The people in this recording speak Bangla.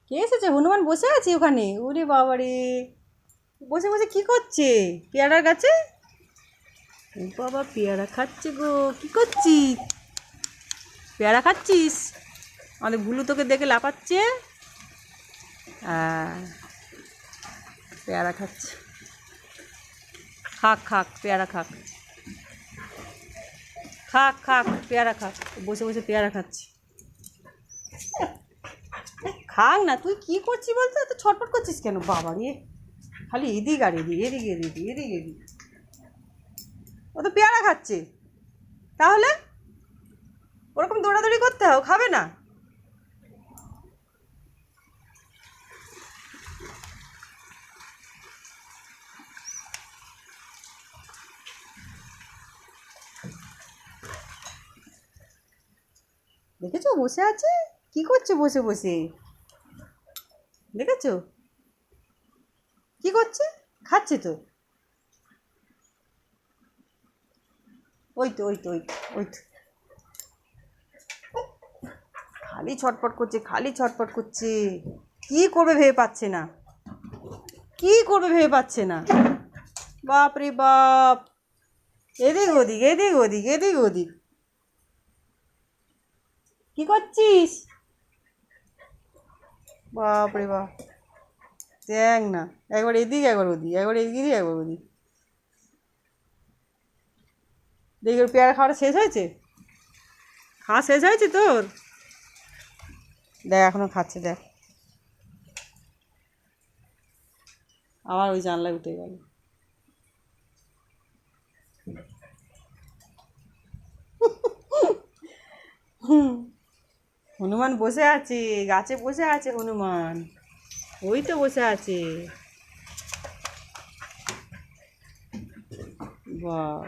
কে এসেছে? হনুমান বসে আছে ওখানে? ওরে বাবা রে, বসে বসে কি করছে পেয়ারার গাছে? ও বাবা, পেয়ারা খাচ্ছে গো। কি করছিস? পেয়ারা খাচ্ছিস? আমাদের ভুলু তোকে দেখে লাফাচ্ছে। হ্যাঁ, পেয়ারা খাচ্ছে। খাক খাক, পেয়ারা খাক। খাক খাক, পেয়ারা খাক। বসে বসে পেয়ারা খাচ্ছে। খাক না, তুই কি করছিস বলতো? এত ছটফট করছিস কেন বাবা রে? খালি এদিক আর এদিক, এদিক এদিক, এদিক এদিক। ও তো পেয়ারা খাচ্ছে, তাহলে ওরকম দৌড়াদৌড়ি করতে হবে? খাবে না? দেখেছো বসে আছে, কি করছে বসে বসে? দেখেছো কি করছে? খাচ্ছে তো। ওই তো ওই তো ওই তো ওই তো, খালি ছটফট করছে, খালি ছটফট করছে। কি করবে ভেবে পাচ্ছে না, কি করবে ভেবে পাচ্ছে না। বাপ রে বাপ, এদিক ওদিক, এদিক ওদিক, এদিক ওদিক। কি করছিস? বাপ রে বাপ, দেখ না, একবার এদিক একবার ওদিক, একবার এদিক একবার ওদিক। দেখি ওর পেয়ারা খাওয়াটা শেষ হয়েছে? খাওয়া শেষ হয়েছে তোর? দেখ এখনো খাচ্ছে, দেখ। আবার ওই জানলায় উঠে গেল। হনুমান বসে আছে গাছে, বসে আছে হনুমান। ওই তো বসে আছে। বাহ,